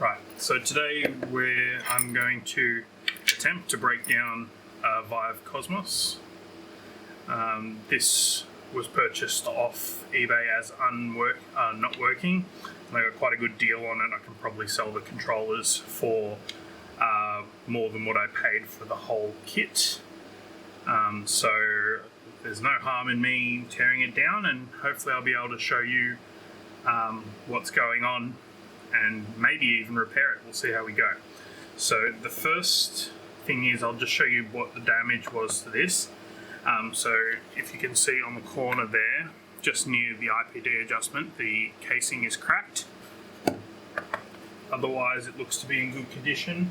Right, so today I'm going to attempt to break down Vive Cosmos. This was purchased off eBay as not working. I got quite a good deal on it. I can probably sell the controllers for more than what I paid for the whole kit. So there's no harm in me tearing it down, and hopefully I'll be able to show you what's going on and maybe even repair it. We'll see how we go. So the first thing is I'll just show you what the damage was to this. So if you can see on the corner there, just near the IPD adjustment, the casing is cracked. Otherwise it looks to be in good condition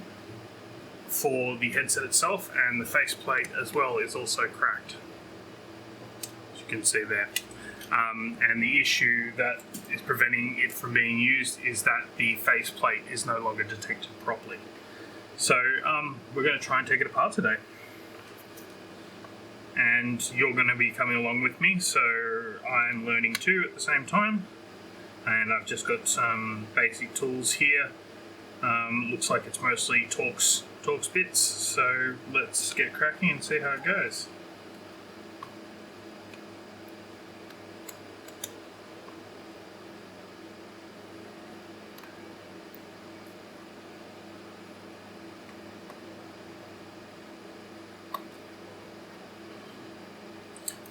for the headset itself, and the faceplate as well is also cracked, as you can see there. And the issue that is preventing it from being used is that the faceplate is no longer detected properly. So we're going to try and take it apart today. And you're going to be coming along with me, so I'm learning too at the same time. And I've just got some basic tools here. Looks like it's mostly Torx bits, so let's get cracking and see how it goes.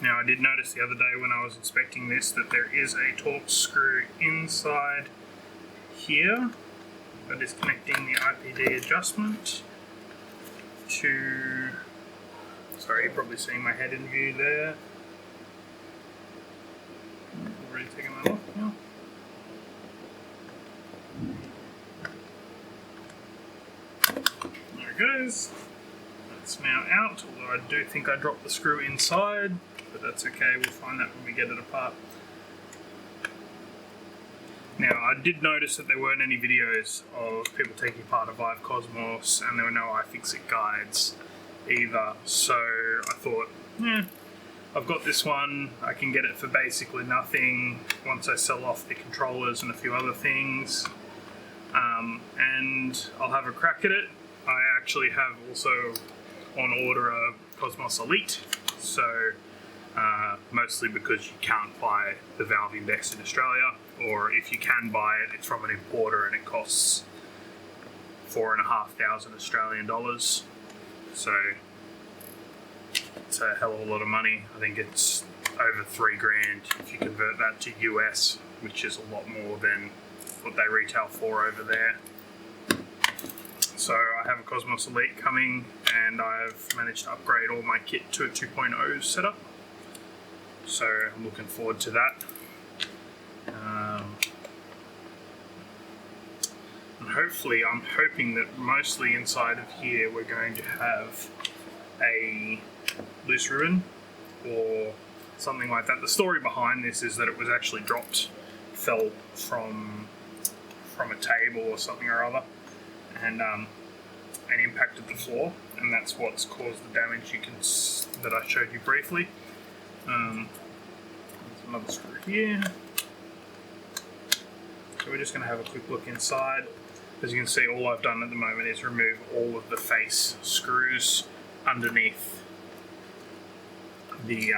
Now, I did notice the other day when I was inspecting this that there is a Torx screw inside here that is connecting the IPD adjustment to... Sorry, you're probably seeing my head in view there. Already taken that off now. There it goes. That's now out, although I do think I dropped the screw inside. But that's okay, we'll find that when we get it apart. Now, I did notice that there weren't any videos of people taking apart a Vive Cosmos, and there were no iFixit guides either. So I thought, I've got this one, I can get it for basically nothing once I sell off the controllers and a few other things. And I'll have a crack at it. I actually have also on order a Cosmos Elite, so mostly because you can't buy the Valve Index in Australia, or if you can buy it, it's from an importer and it costs 4,500 Australian dollars. So it's a hell of a lot of money. I think it's over $3,000 if you convert that to US, which is a lot more than what they retail for over there. So I have a Cosmos Elite coming, and I've managed to upgrade all my kit to a 2.0 setup. So I'm looking forward to that. And hopefully, I'm hoping that mostly inside of here we're going to have a loose ribbon or something like that. The story behind this is that it was actually fell from a table or something or other, and impacted the floor, and that's what's caused the damage that I showed you briefly. There's another screw here. So we're just going to have a quick look inside. As you can see, all I've done at the moment is remove all of the face screws underneath the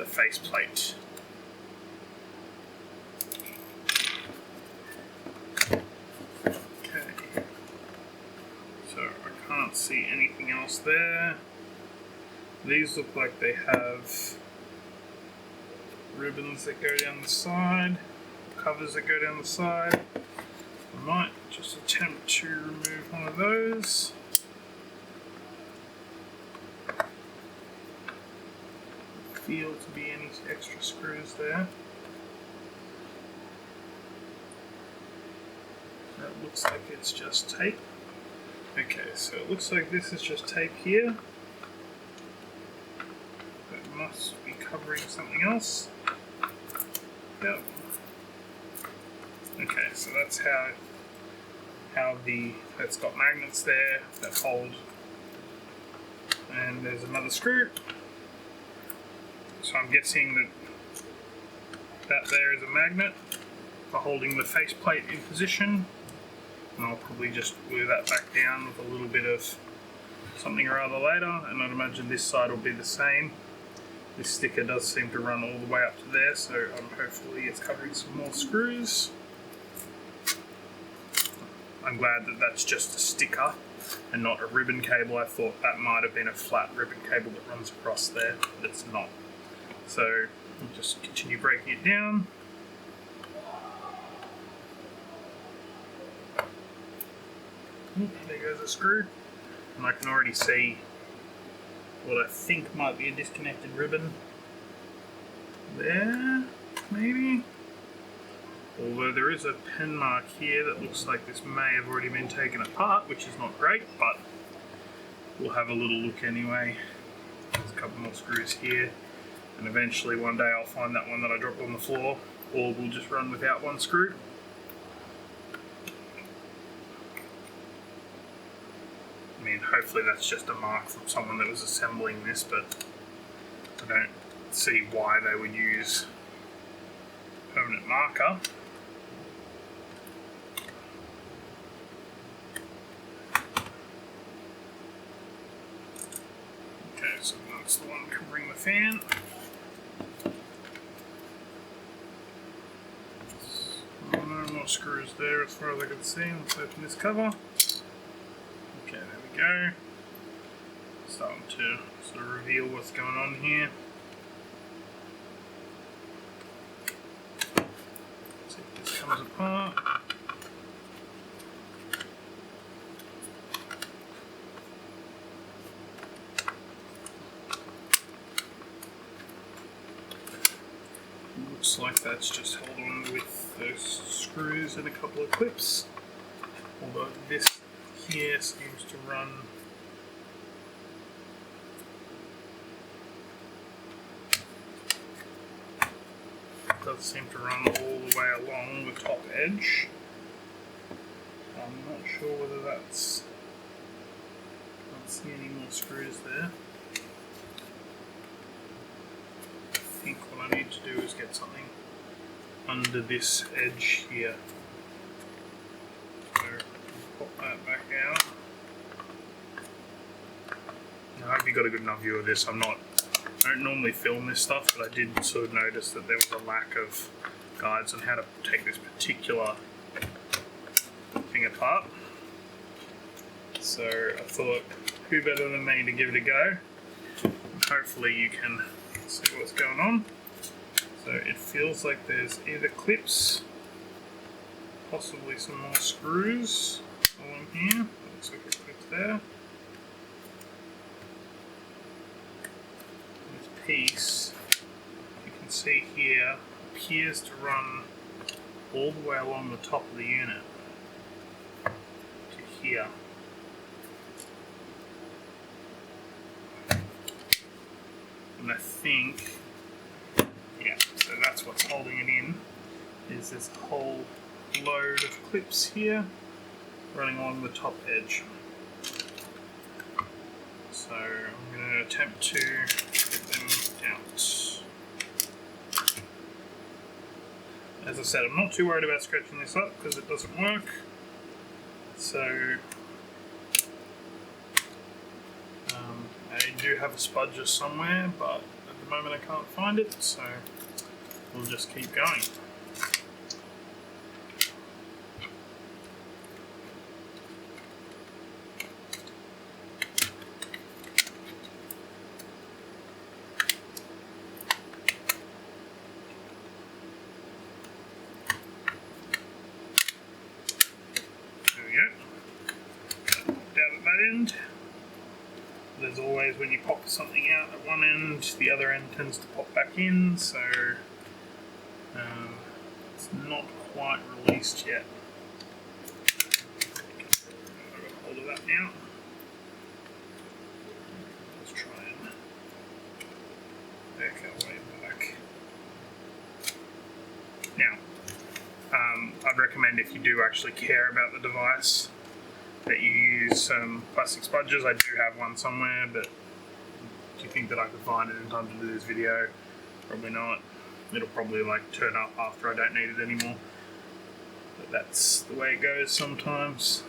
faceplate. Can't see anything else there. These look like they have ribbons that go down the side, covers that go down the side. I might just attempt to remove one of those. Feel to be any extra screws there. That looks like it's just tape. Okay, so it looks like this is just tape here. That must be covering something else. Yep. Okay, so that's how it's got magnets there that hold. And there's another screw. So I'm guessing that there is a magnet for holding the faceplate in position. And I'll probably just glue that back down with a little bit of something or other later, and I'd imagine this side will be the same. This sticker does seem to run all the way up to there, so hopefully it's covering some more screws. I'm glad that that's just a sticker and not a ribbon cable. I thought that might have been a flat ribbon cable that runs across there, but it's not. So we'll just continue breaking it down. There goes a screw, and I can already see what I think might be a disconnected ribbon there, maybe? Although there is a pen mark here that looks like this may have already been taken apart, which is not great, but we'll have a little look anyway. There's a couple more screws here, and eventually one day I'll find that one that I dropped on the floor, or we'll just run without one screw. I mean, hopefully that's just a mark from someone that was assembling this, but I don't see why they would use permanent marker. Okay, so that's the one covering the fan. Oh, no more screws there as far as I can see. Let's open this cover. Okay, there we go. Starting to sort of reveal what's going on here. See if this comes apart. Looks like that's just held on with those screws and a couple of clips. Although this here seems to run all the way along the top edge. I'm not sure whether that's, can't see any more screws there. I think what I need to do is get something under this edge here. So pop that back out. Now, I hope you got a good enough view of this. I don't normally film this stuff, but I did sort of notice that there was a lack of guides on how to take this particular thing apart. So I thought, who better than me to give it a go? And hopefully you can see what's going on. So it feels like there's either clips, possibly some more screws along here. Looks like a clip there. Piece, you can see here, appears to run all the way along the top of the unit to here. And I think, yeah, so that's what's holding it in, is this whole load of clips here running along the top edge. So I'm going to attempt to get them out. As I said, I'm not too worried about scratching this up because it doesn't work. So I do have a spudger somewhere, but at the moment I can't find it, so we'll just keep going. End. There's always, when you pop something out at one end, the other end tends to pop back in, so it's not quite released yet. I've got hold of that now. Let's try and back our way back. Now, I'd recommend, if you do actually care about the device, that you use some plastic spudgers. I do have one somewhere, but do you think that I could find it in time to do this video? Probably not. It'll probably like turn up after I don't need it anymore. But that's the way it goes sometimes.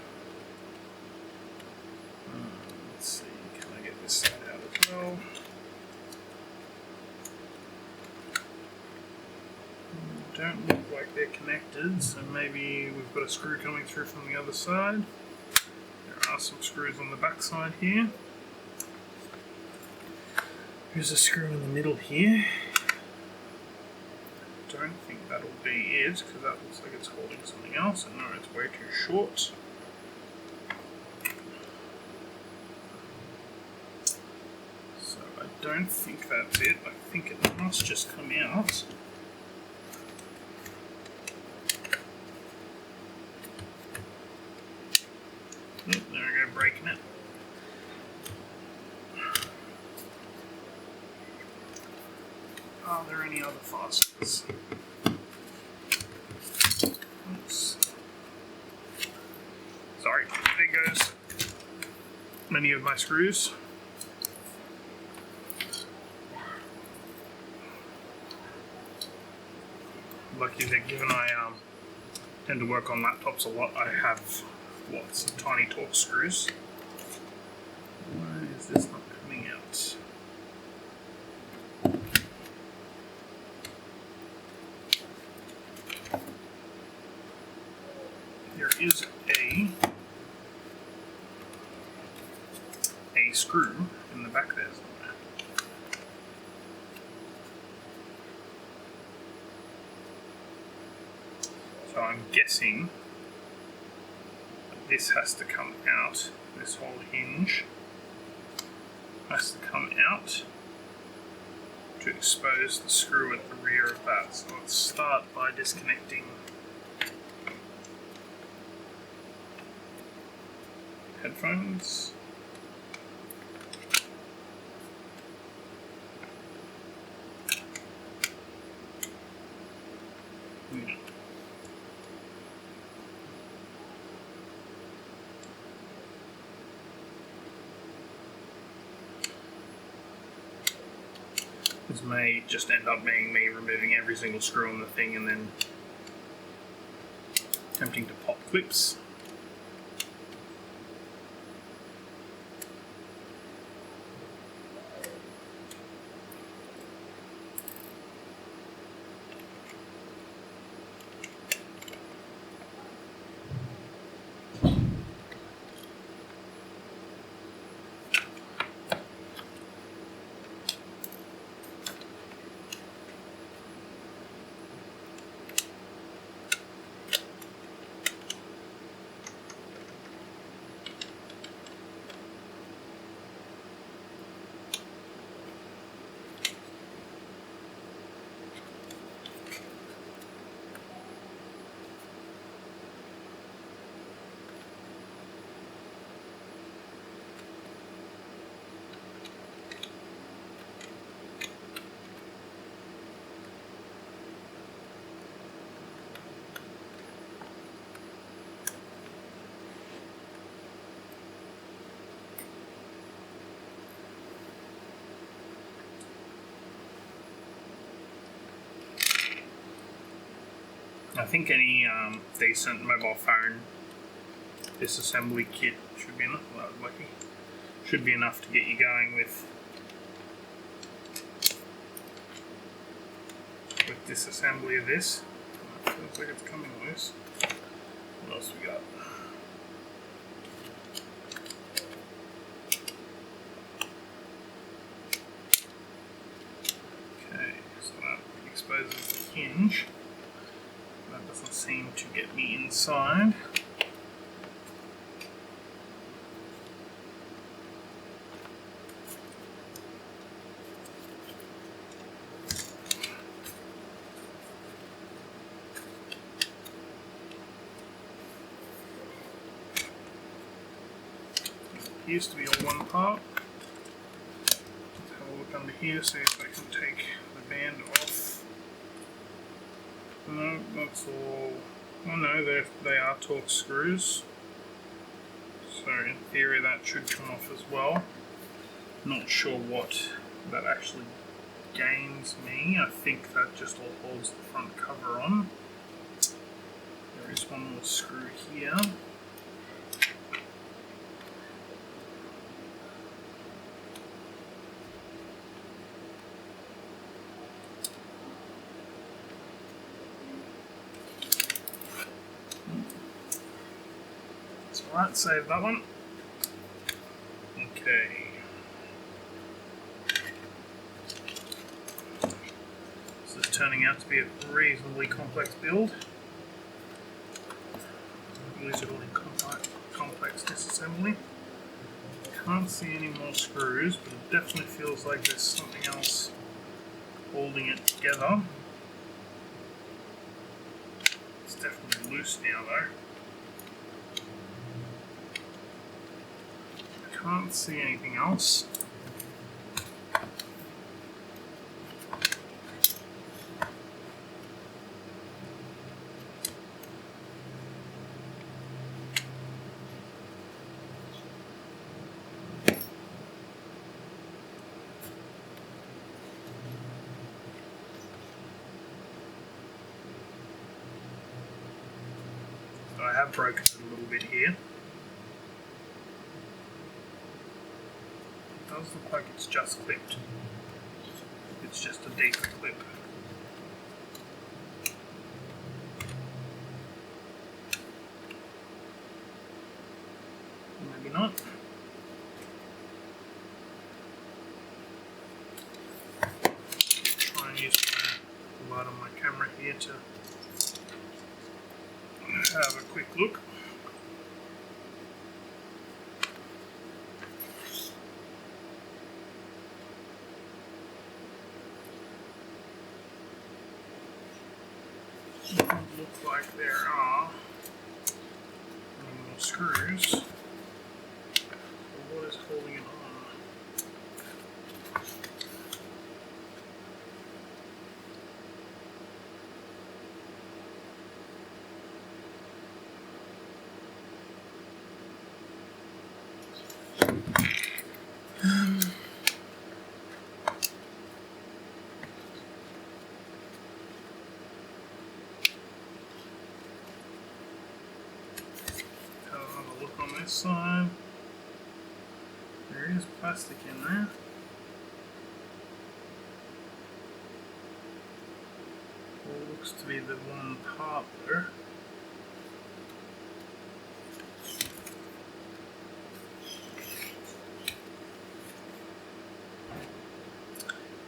Let's see, can I get this side out as well? Don't look like they're connected, so maybe we've got a screw coming through from the other side. There are some screws on the back side here. Here's a screw in the middle here. Don't think that'll be it, because that looks like it's holding something else, and no, it's way too short. So I don't think that's it. I think it must just come out. Oh, there we go, breaking it. Are there any other fasteners? Oops. Sorry, there goes many of my screws. Lucky that given I tend to work on laptops a lot, I have lots of tiny Torx screws. Why is this not coming out? There is a screw in the back there somewhere. So I'm guessing this has to come out, this whole hinge has to come out to expose the screw at the rear of that. So let's start by disconnecting headphones. Yeah. This may just end up being me removing every single screw on the thing and then attempting to pop clips. I think any decent mobile phone disassembly kit should be enough. Well, lucky, should be enough to get you going with disassembly of this. Feels like it's coming loose. What else we got? Okay, so that exposes the hinge. That doesn't seem to get me inside. It used to be all one part. Let's have a look under here, see if I can take the band off. No, that's all. Oh no, they are Torx screws. So in theory that should come off as well. Not sure what that actually gains me. I think that just all holds the front cover on. There Just one more screw here. That's alright, save that one. Okay. This is turning out to be a reasonably complex build. Reasonably complex disassembly. Can't see any more screws, but it definitely feels like there's something else holding it together. It's definitely loose now though. Can't see anything else. So I have broken it a little bit here. It does look like it's just clipped. It's just a deep clip. Maybe not. Try and use the light on my camera here to have a quick look. It doesn't look like there are any more screws. So what is holding it on? Look on this side. There is plastic in there. All looks to be the one part there.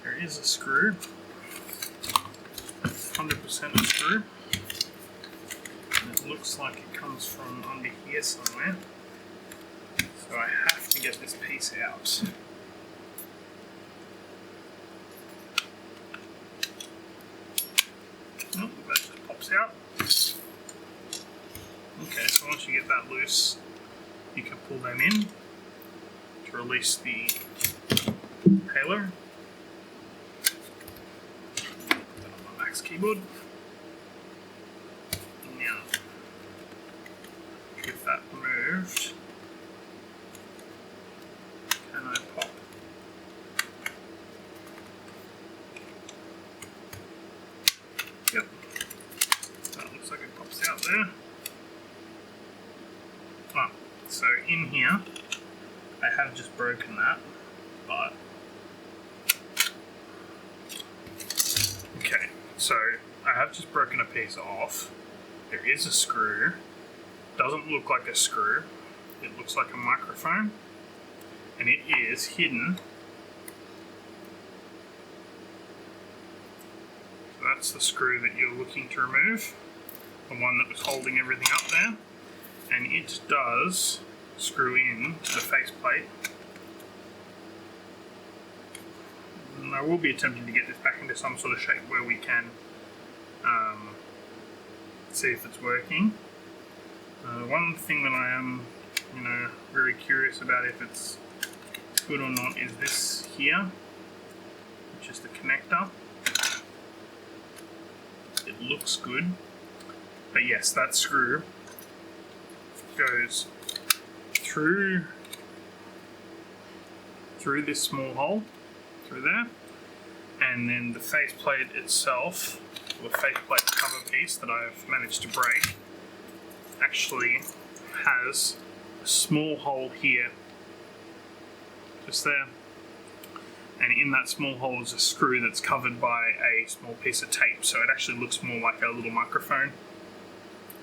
There is a screw. 100% a screw. It looks like it comes from under here somewhere, so I have to get this piece out. Oh, that just pops out. Okay, so once you get that loose, you can pull them in to release the halo. Put that on my Mac's keyboard. Now, with that removed, can I pop? Yep, that looks like it pops out there. Ah, so in here, I have just broken that, but okay, so I have just broken a piece off. There is a screw. Doesn't look like a screw. It looks like a microphone, and it is hidden. So that's the screw that you're looking to remove, the one that was holding everything up there, and it does screw in to the faceplate. And I will be attempting to get this back into some sort of shape where we can see if it's working. One thing that I am, very curious about if it's good or not is this here, which is the connector. It looks good, but yes, that screw goes through this small hole, through there, and then the faceplate itself, or the faceplate cover piece that I've managed to break, actually has a small hole here, just there, and in that small hole is a screw that's covered by a small piece of tape, so it actually looks more like a little microphone,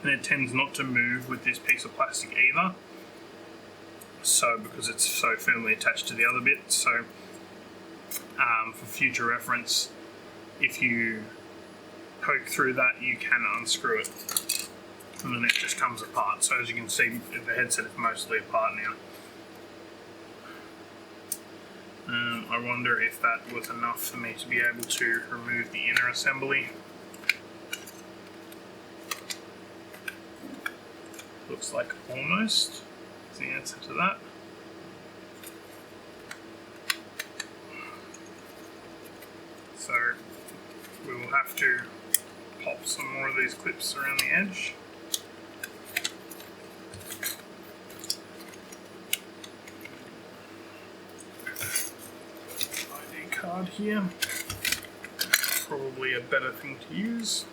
and it tends not to move with this piece of plastic either, so because it's so firmly attached to the other bit. So for future reference, if you poke through that, you can unscrew it, and then it just comes apart. So as you can see, the headset is mostly apart now. I wonder if that was enough for me to be able to remove the inner assembly. Looks like almost is the answer to that. So we will have to pop some more of these clips around the edge. ID card here, probably a better thing to use.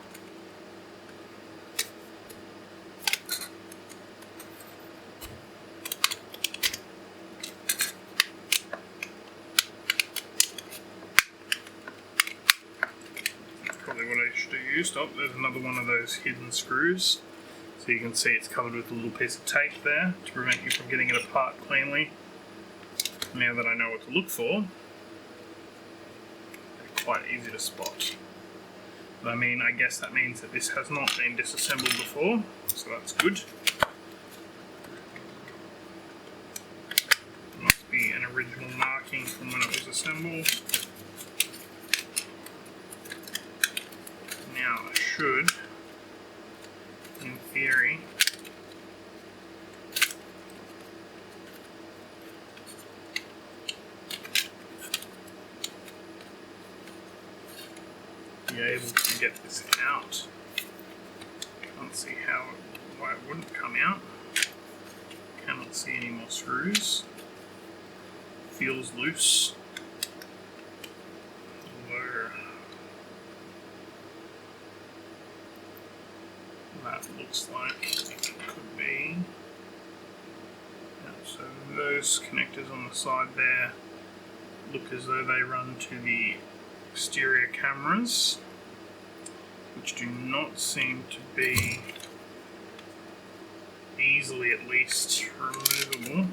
Probably what I should have used. Oh, there's another one of those hidden screws. So you can see it's covered with a little piece of tape there to prevent you from getting it apart cleanly. Now that I know what to look for, they're quite easy to spot. But I mean, I guess that means that this has not been disassembled before, so that's good. Must be an original marking from when it was assembled. Now I should, in theory, be able to get this out. Can't see why it wouldn't come out. Cannot see any more screws. Feels loose. That looks like it could be. So those connectors on the side there look as though they run to the exterior cameras, which do not seem to be easily, at least, removable.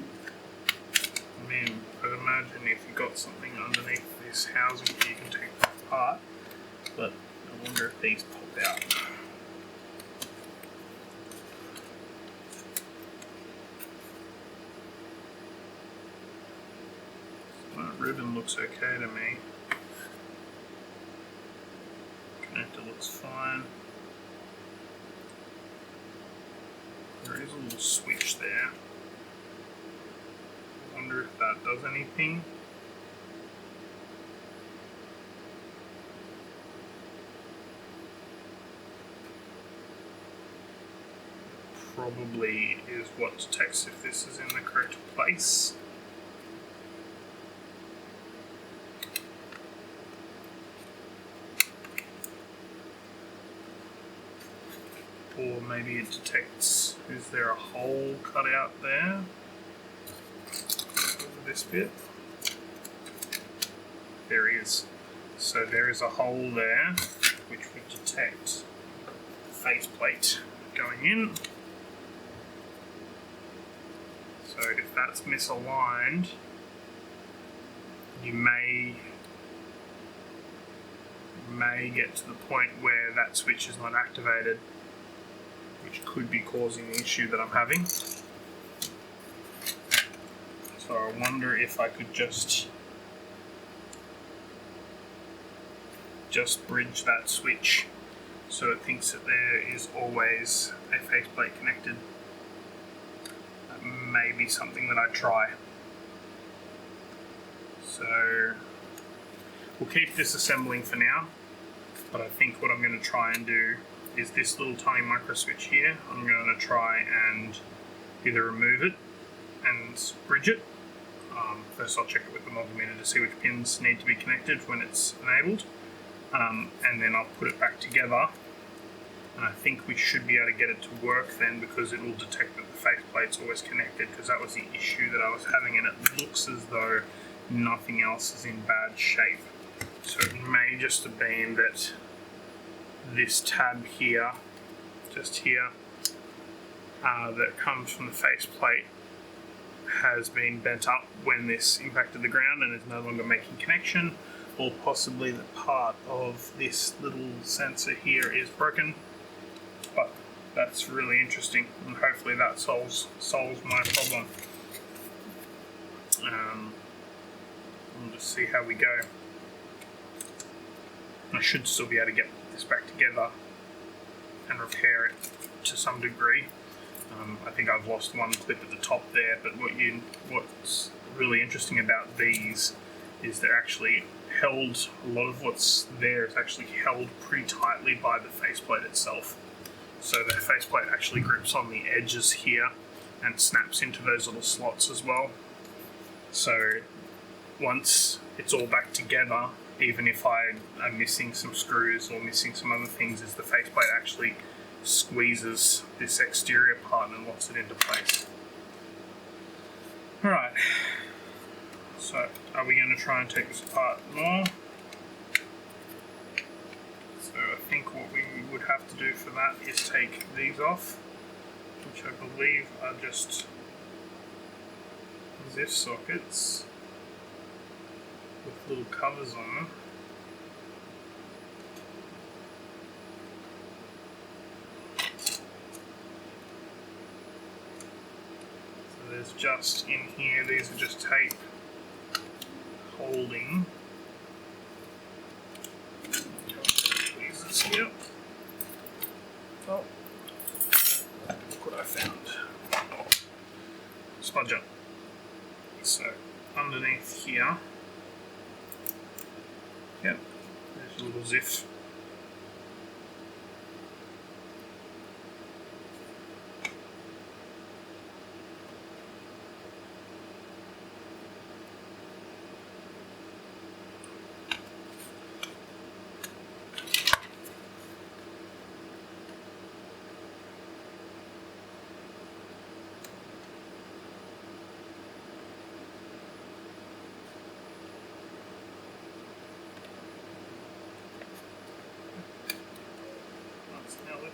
I mean, I'd imagine if you've got something underneath this housing, you can take them apart, but I wonder if these pop out. That ribbon looks okay to me. Connector looks fine. There is a little switch there. I wonder if that does anything. Probably is what detects if this is in the correct place. Or maybe it detects, is there a hole cut out there over this bit? There is. So there is a hole there which would detect the faceplate going in. So if that's misaligned, you may get to the point where that switch is not activated, which could be causing the issue that I'm having. So I wonder if I could just bridge that switch so it thinks that there is always a faceplate connected. That may be something that I try. So we'll keep disassembling for now, but I think what I'm going to try and do is this little tiny micro switch here. I'm going to try and either remove it and bridge it. First I'll check it with the multimeter to see which pins need to be connected when it's enabled, and then I'll put it back together And I think we should be able to get it to work then, because it will detect that the faceplate's always connected, because that was the issue that I was having, and it looks as though nothing else is in bad shape. So it may just have been that this tab here, just here, that comes from the faceplate has been bent up when this impacted the ground and is no longer making connection, or possibly the part of this little sensor here is broken. But that's really interesting, and hopefully that solves my problem. We'll just see how we go. I should still be able to get this back together and repair it to some degree. I think I've lost one clip at the top there, but what's really interesting about these is they're actually held, a lot of what's there is actually held pretty tightly by the faceplate itself. So the faceplate actually grips on the edges here and snaps into those little slots as well. So once it's all back together, even if I am missing some screws or missing some other things, is the faceplate actually squeezes this exterior part and locks it into place. Alright, so are we going to try and take this apart more? So I think what we would have to do for that is take these off, which I believe are just Ziff sockets with little covers on them. So there's just in here, these are just tape holding these here. Oh, look what I found. Smudger. So underneath here, yep, there's a little ziff.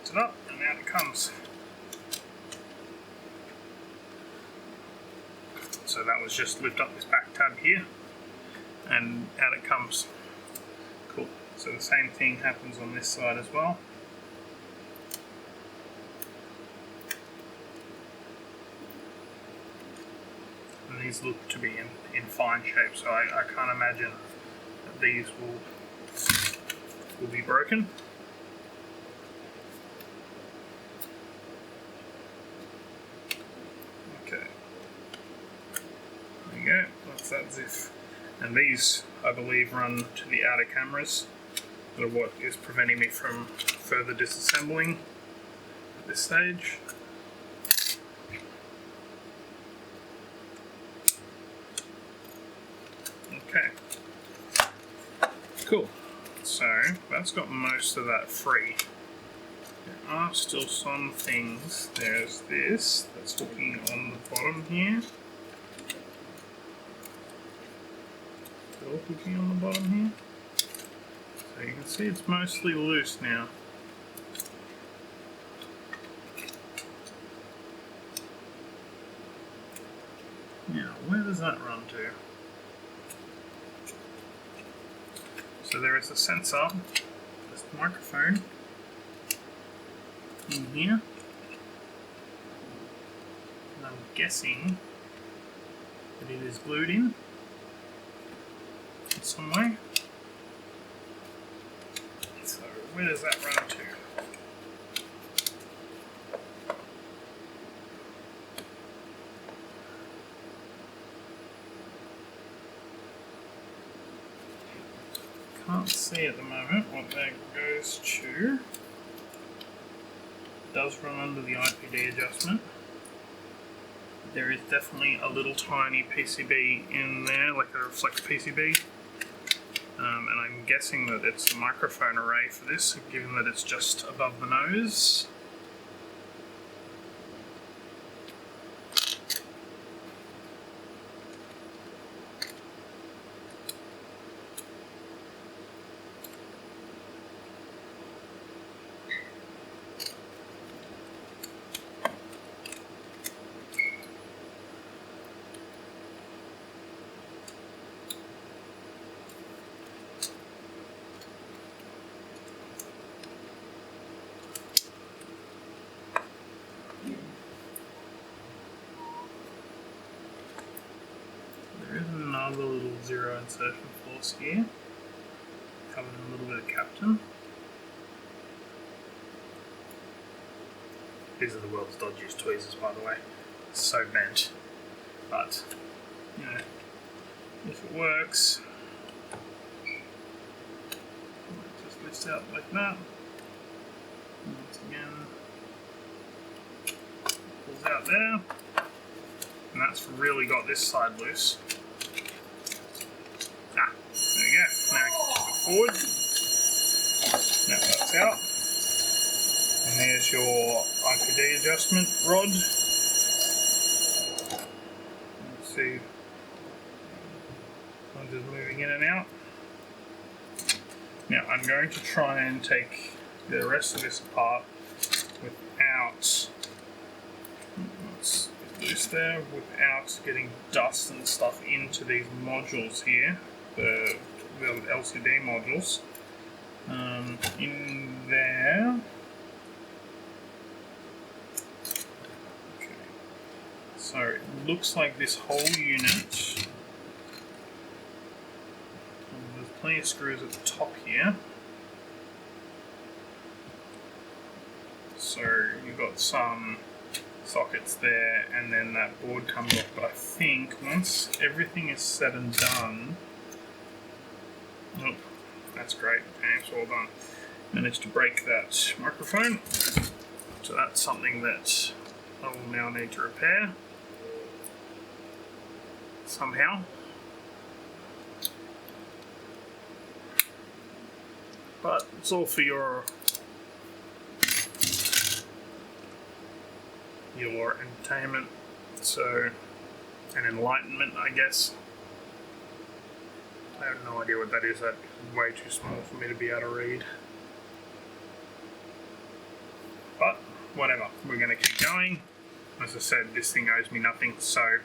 It up and out it comes. So that was just lift up this back tab here and out it comes. Cool. So the same thing happens on this side as well. And these look to be in fine shape, so I can't imagine that these will be broken. That ziff. And these, I believe, run to the outer cameras, that are what is preventing me from further disassembling at this stage. Okay, cool. So that's got most of that free. There are still some things. There's this that's hooking on the bottom here. Hooking on the bottom here. So you can see it's mostly loose now. Now, where does that run to? So there is a sensor, this microphone in here. And I'm guessing that it is glued in some way. So where does that run to? Can't see at the moment what that goes to. It does run under the IPD adjustment. There is definitely a little tiny PCB in there, like a reflect PCB. And I'm guessing that it's the microphone array for this, given that it's just above the nose. There is another little zero insertion force here, covered in a little bit of Captain. These are the world's dodgiest tweezers, by the way. So bent, but you know, if it works, just lifts out like that. And once again, pulls out there, and that's really got this side loose. Ah, there we go. Now we can tip it forward. Now that's out. And there's your IPD adjustment rod. Let's see, I'm just moving in and out. Now I'm going to try and take the rest of this apart without, let's get loose there, without getting dust and stuff into these modules here, the LCD modules. In there. Okay. So it looks like this whole unit, there's plenty of screws at the top here. So you've got some sockets there, and then that board comes off. But I think once everything is said and done, oh, that's great. Okay, it's all done. Managed to break that microphone, so that's something that I will now need to repair somehow. But it's all for your entertainment, so, and enlightenment, I guess. I have no idea what that is. That's way too small for me to be able to read. But whatever, we're going to keep going. As I said, this thing owes me nothing, so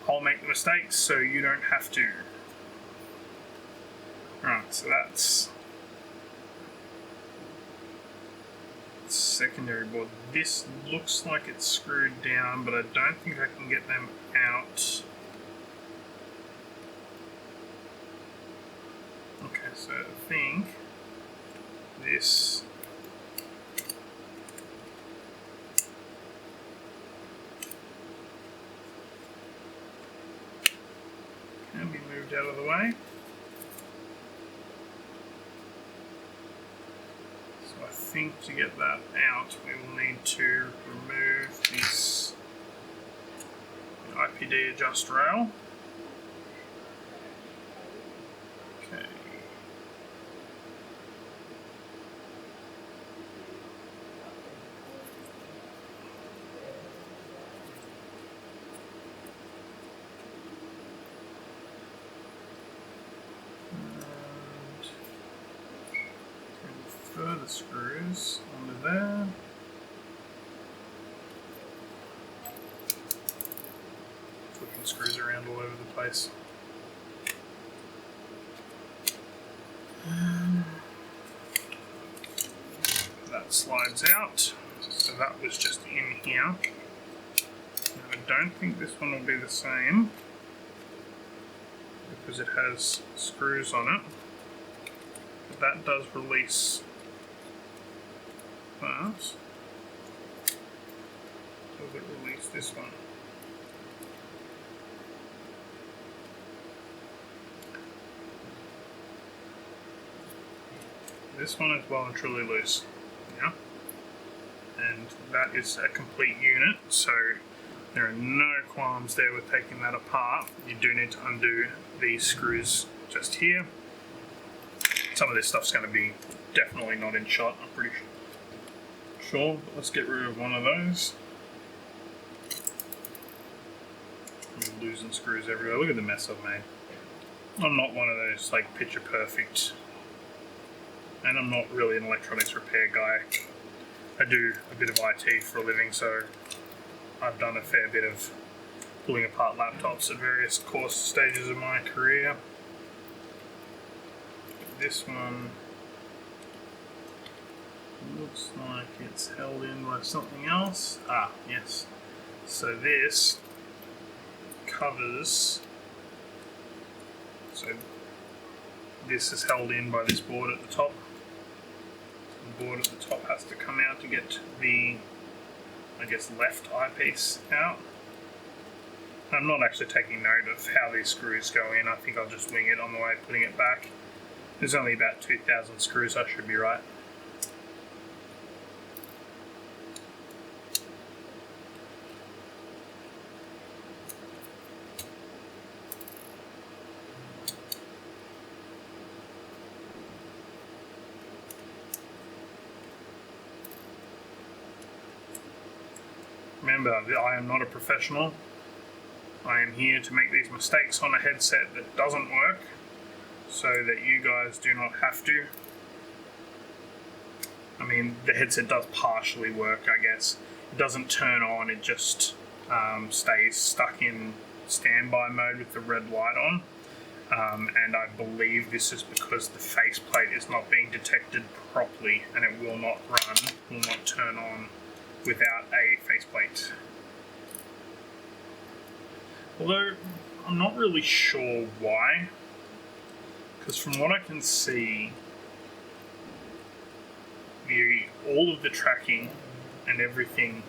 I'll make the mistakes so you don't have to. Right, so that's secondary board. This looks like it's screwed down, but I don't think I can get them out. Okay, so I think this can be moved out of the way. So I think to get that out, we will need to remove this IPD adjust rail. Okay. Further screws onto there. Flipping screws around all over the place. That slides out. So that was just in here. Now, I don't think this one will be the same because it has screws on it. But that does release. But does it release this one? This one is well and truly loose, yeah, and that is a complete unit, so there are no qualms there with taking that apart. You do need to undo these screws just here, Some of this stuff's going to be definitely not in shot, I'm pretty sure. But let's get rid of one of those. I'm losing screws everywhere. Look at the mess I've made. I'm not one of those like picture perfect, and I'm not really an electronics repair guy. I do a bit of IT for a living, so I've done a fair bit of pulling apart laptops at various course stages of my career. This one looks like it's held in by something else. Ah, yes. So this covers, so this is held in by this board at the top. The board at the top has to come out to get the, I guess, left eyepiece out. I'm not actually taking note of how these screws go in. I think I'll just wing it on the way putting it back. There's only about 2,000 screws, I should be right. Remember, I am not a professional. I am here to make these mistakes on a headset that doesn't work, so that you guys do not have to. I mean, the headset does partially work, I guess. It doesn't turn on, it just stays stuck in standby mode with the red light on. And I believe this is because the faceplate is not being detected properly, and it will not run, will not turn on without a faceplate. Although, I'm not really sure why, because from what I can see, all of the tracking and everything,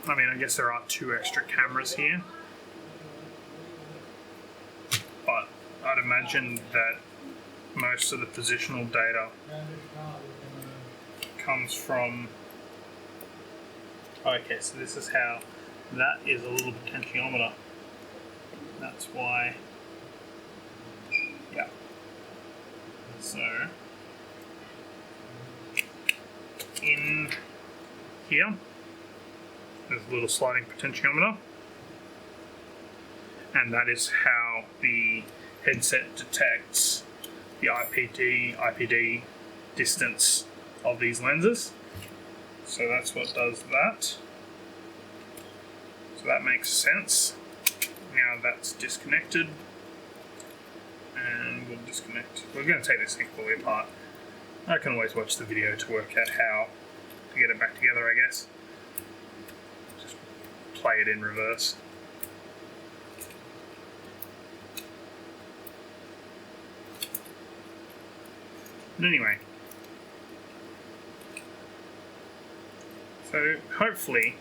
I mean, I guess there are 2 extra cameras here, but I'd imagine that most of the positional data comes from, okay, so this is how, that is a little potentiometer. That's why, yeah. So, in here, there's a little sliding potentiometer, and that is how the headset detects the IPD distance of these lenses. So that's what does that. So that makes sense. Now that's disconnected, and we'll disconnect. We're going to take this thing fully apart. I can always watch the video to work out how to get it back together, I guess. Just play it in reverse. But anyway, so hopefully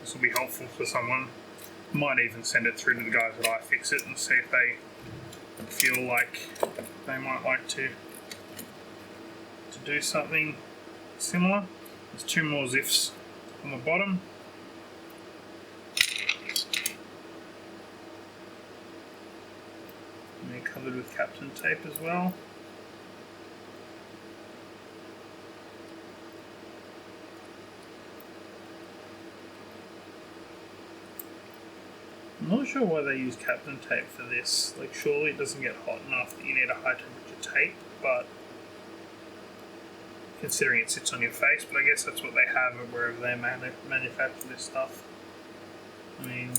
this will be helpful for someone. Might even send it through to the guys at iFixit and see if they feel like they might like to do something similar. There's 2 more zips on the bottom. And they're covered with Kapton tape as well. I'm not sure why they use Kapton tape for this. Like, surely it doesn't get hot enough that you need a high temperature tape, but considering it sits on your face, but I guess that's what they have wherever they manufacture this stuff. I mean,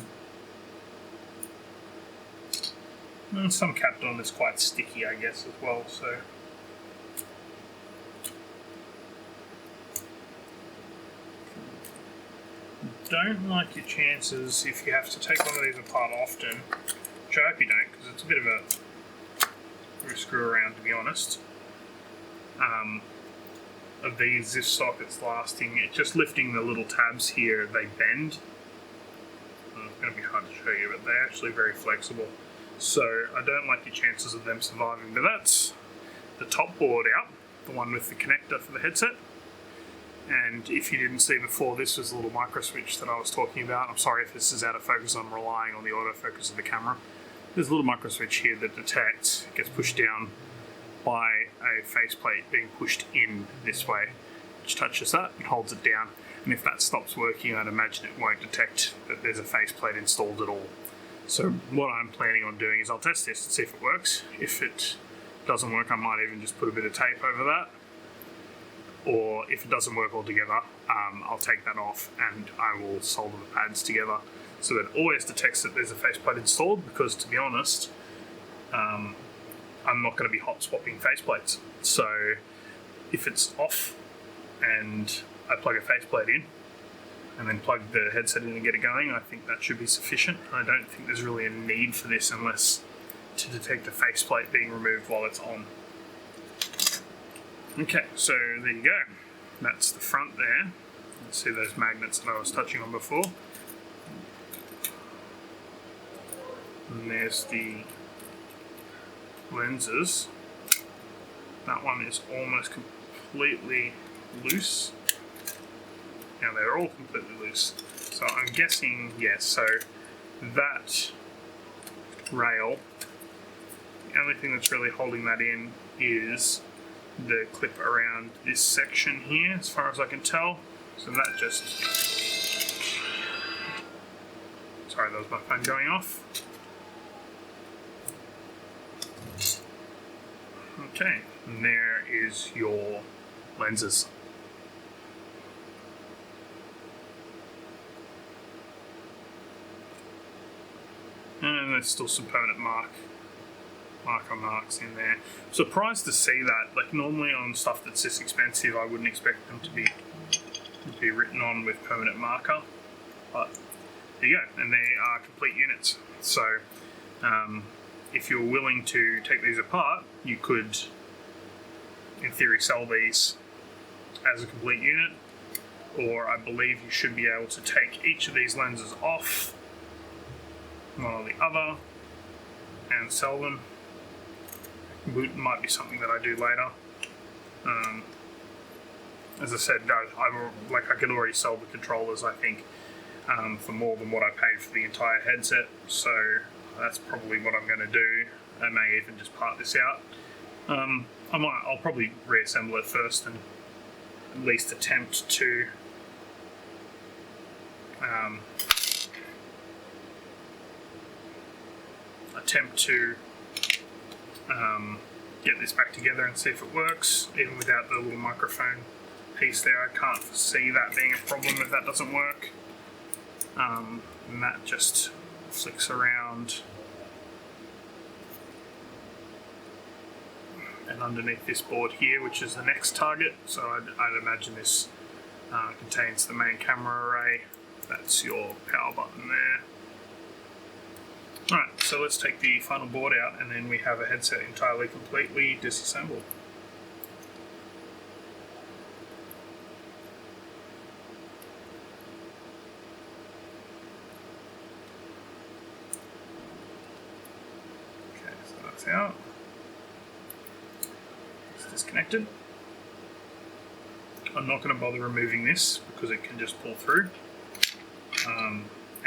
and some Kapton is quite sticky, I guess, as well, so. Don't like your chances if you have to take one of these apart often, which I hope you don't, because it's a bit of a screw around, to be honest. Of these zip sockets lasting, it's just lifting the little tabs here, they bend. It's going to be hard to show you, but they're actually very flexible. So I don't like your chances of them surviving. But that's the top board out, the one with the connector for the headset. And if you didn't see before, this was the little micro switch that I was talking about. I'm sorry if this is out of focus, I'm relying on the autofocus of the camera. There's a little micro switch here that detects, gets pushed down by a faceplate being pushed in this way, which touches that and holds it down. And if that stops working, I'd imagine it won't detect that there's a faceplate installed at all. So what I'm planning on doing is I'll test this and see if it works. If it doesn't work, I might even just put a bit of tape over that. Or if it doesn't work altogether, I'll take that off and I will solder the pads together so that it always detects that there's a faceplate installed, because to be honest, I'm not going to be hot swapping faceplates. So if it's off and I plug a faceplate in and then plug the headset in and get it going, I think that should be sufficient. I don't think there's really a need for this unless to detect a faceplate being removed while it's on. Okay, so there you go. That's the front there. Let's see those magnets that I was touching on before. And there's the lenses. That one is almost completely loose. Now they're all completely loose. So I'm guessing, yes, so that rail, the only thing that's really holding that in is the clip around this section here, as far as I can tell. So that just... Sorry, that was my phone going off. Okay, and there is your lenses. And there's still some permanent marks in there. Surprised to see that. Like, normally on stuff that's this expensive, I wouldn't expect them to be written on with permanent marker. But there you go, and they are complete units. So if you're willing to take these apart, you could, in theory, sell these as a complete unit, or I believe you should be able to take each of these lenses off, one or the other, and sell them. It might be something that I do later. As I said, I could already sell the controllers, I think, for more than what I paid for the entire headset. So that's probably what I'm going to do. I may even just part this out. I'll probably reassemble it first and at least attempt to get this back together and see if it works. Even without the little microphone piece there, I can't see that being a problem if that doesn't work. And that just flicks around and underneath this board here, which is the next target. So I'd imagine this contains the main camera array. That's your power button there. Alright, so let's take the final board out and then we have a headset entirely completely disassembled. Okay, so that's out. It's disconnected. I'm not going to bother removing this because it can just pull through.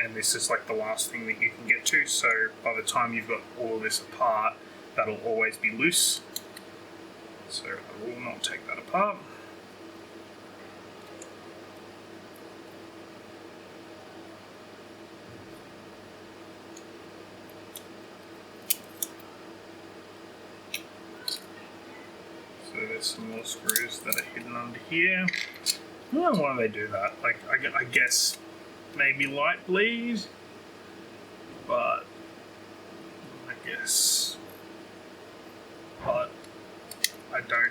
And this is like the last thing that you can get to, so by the time you've got all of this apart, that'll always be loose. So I will not take that apart. So there's some more screws that are hidden under here. I don't know why they do that. Like, I guess maybe light bleed, but I guess, but I don't.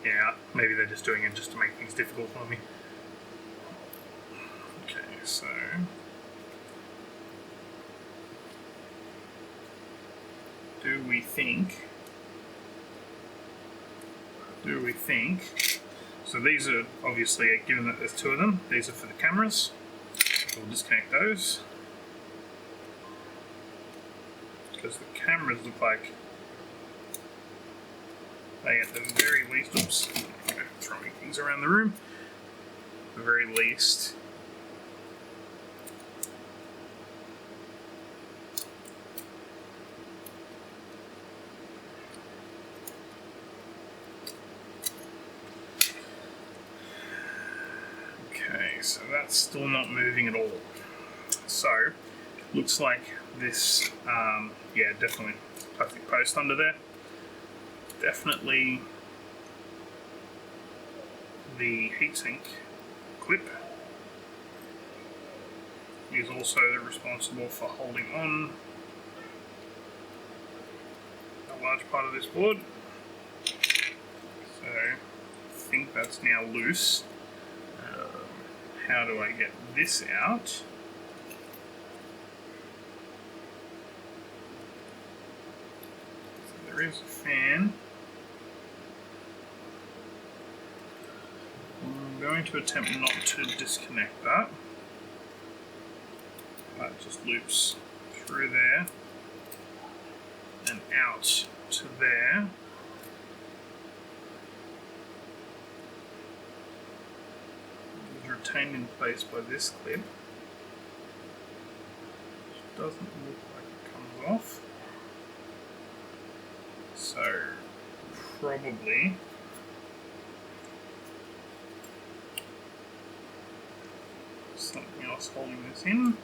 Yeah, maybe they're just doing it just to make things difficult for me. Okay, so do we think? So these are obviously, given that there's two of them, these are for the cameras. We'll disconnect those. Because the cameras look like they at the very least, oops, throwing things around the room, at the very least, Okay, so that's still not moving at all. So, looks like this, yeah, definitely plastic post under there. Definitely the heatsink clip is also responsible for holding on a large part of this board. So I think that's now loose. How do I get this out? So there is a fan. I'm going to attempt not to disconnect that. That just loops through there and out to there. It's retained in place by this clip, which doesn't look like it comes off. So probably something else holding this in.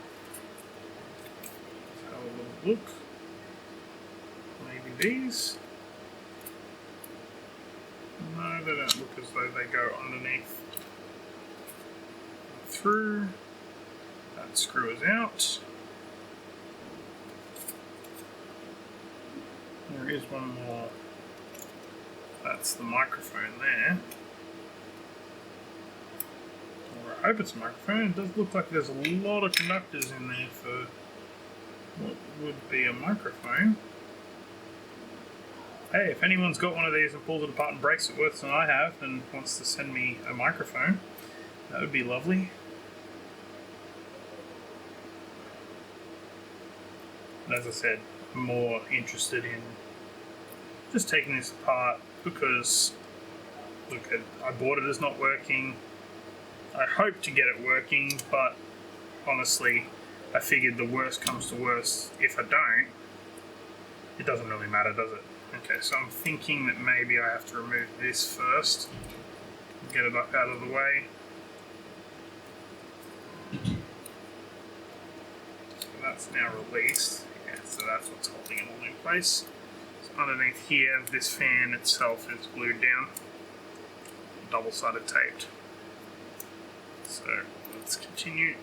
Let's have a little look. Maybe these. No, they don't look as though they go underneath. Through. That screw is out. There is one more. That's the microphone there. Or I hope it's a microphone. It does look like there's a lot of conductors in there for what would be a microphone. Hey, if anyone's got one of these and pulls it apart and breaks it worse than I have and wants to send me a microphone, that would be lovely. As I said, I'm more interested in just taking this apart because, look, I bought it as not working. I hope to get it working, but honestly, I figured the worst comes to worst. If I don't, it doesn't really matter, does it? Okay, so I'm thinking that maybe I have to remove this first, get it up out of the way. So that's now released. Yeah, so that's what's holding it all in place. So underneath here, this fan itself is glued down, double-sided taped. So let's continue.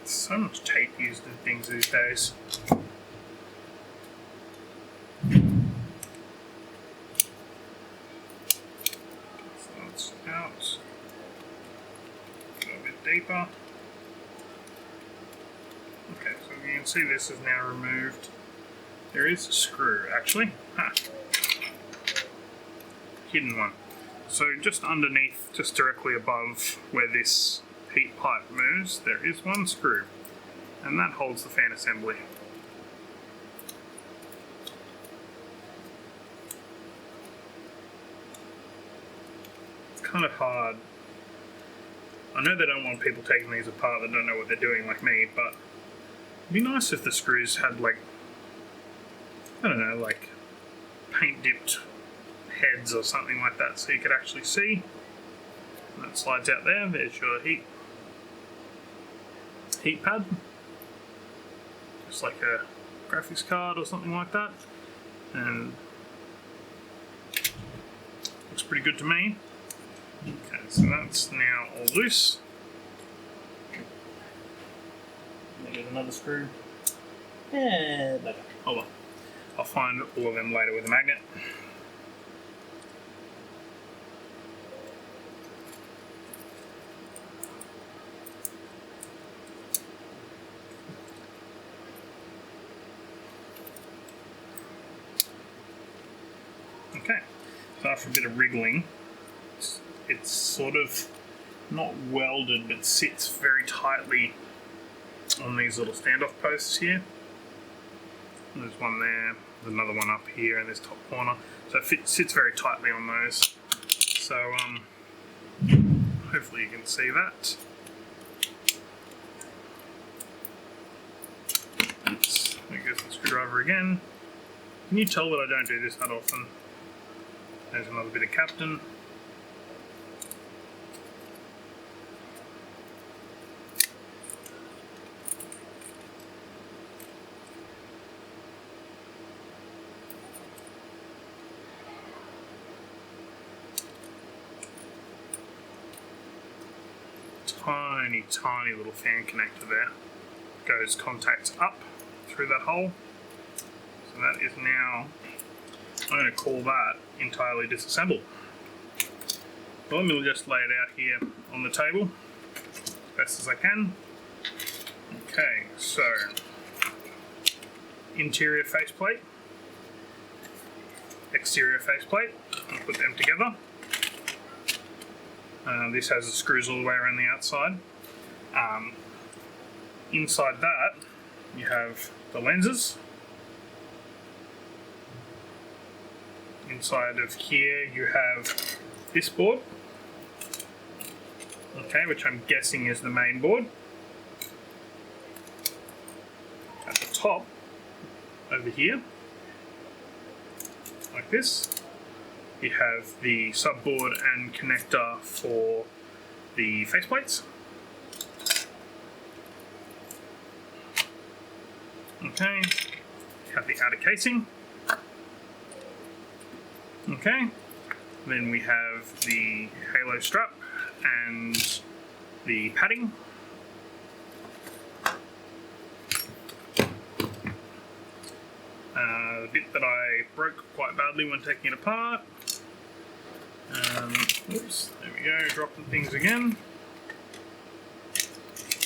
So much tape used in things these days. So that's out. Go a bit deeper. Okay, so you can see this is now removed. There is a screw, actually. Hidden one. So just underneath, just directly above where this heat pipe moves, there is one screw. And that holds the fan assembly. It's kind of hard. I know they don't want people taking these apart that don't know what they're doing like me, but it'd be nice if the screws had like, I don't know, like paint dipped heads or something like that so you could actually see. And that slides out there, there's your heat pad. Just like a graphics card or something like that, and looks pretty good to me. Okay, so that's now all loose. There's another screw. Yeah, better. Oh well, I'll find all of them later with a magnet. Okay, so after a bit of wriggling, it's sort of not welded but sits very tightly on these little standoff posts here. And there's one there, there's another one up here in this top corner. So it sits very tightly on those. So hopefully you can see that. Oops, I guess the screwdriver again. Can you tell that I don't do this that often? There's another bit of Captain. Tiny little fan connector there. Goes contacts up through that hole. So that is now, I'm going to call that entirely disassembled. So let me just lay it out here on the table as best as I can. Okay, so interior faceplate, exterior faceplate, I'll put them together. This has the screws all the way around the outside. Inside that, you have the lenses. Inside of here, you have this board, okay, which I'm guessing is the main board. At the top, over here, like this, you have the subboard and connector for the faceplates. Okay, you have the outer casing. Okay, then we have the halo strap and the padding. The bit that I broke quite badly when taking it apart. Oops, there we go, dropping things again.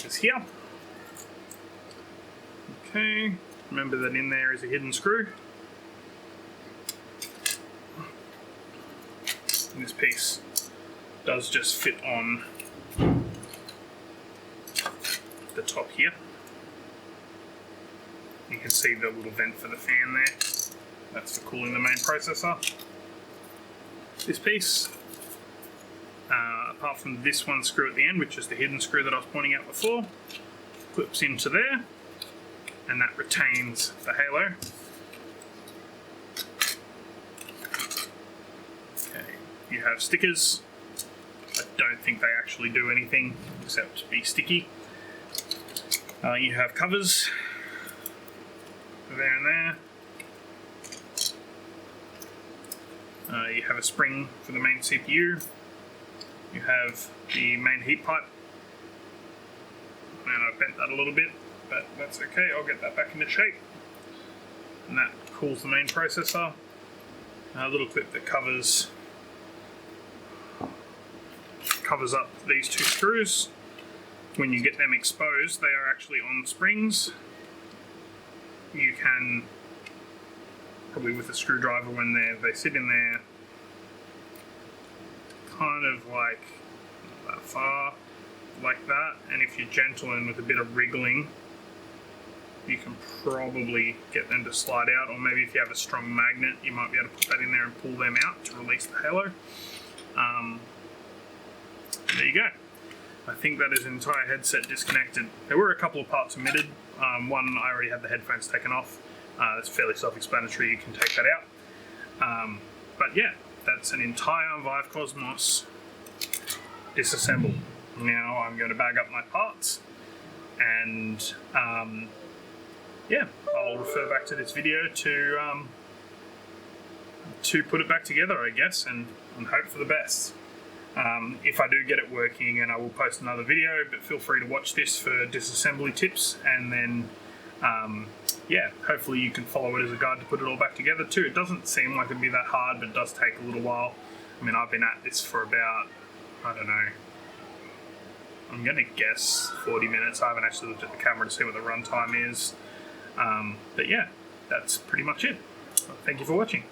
Is here. Okay, remember that in there is a hidden screw. And this piece does just fit on the top here. You can see the little vent for the fan there. That's for cooling the main processor. This piece, apart from this one screw at the end, which is the hidden screw that I was pointing out before, clips into there, and that retains the halo. Okay, you have stickers. I don't think they actually do anything except be sticky. You have covers there and there. You have a spring for the main CPU. You have the main heat pipe. And I've bent that a little bit, but that's okay, I'll get that back into shape. And that cools the main processor. A little clip that covers up these two screws. When you get them exposed, they are actually on springs. You can, probably with a screwdriver when they sit in there, kind of like not that far, like that, and if you're gentle and with a bit of wriggling, you can probably get them to slide out, or maybe if you have a strong magnet, you might be able to put that in there and pull them out to release the halo. There you go. I think that is an entire headset disconnected. There were a couple of parts omitted. One, I already had the headphones taken off. That's fairly self-explanatory, you can take that out. But yeah, that's an entire Vive Cosmos disassembled. Now I'm going to bag up my parts and yeah, I'll refer back to this video to put it back together, I guess, and hope for the best. If I do get it working, and I will post another video, but feel free to watch this for disassembly tips, and then yeah, hopefully you can follow it as a guide to put it all back together too. It doesn't seem like it'd be that hard, but it does take a little while. I mean, I've been at this for about, I don't know, I'm going to guess 40 minutes. I haven't actually looked at the camera to see what the runtime is. But yeah, that's pretty much it. Thank you for watching.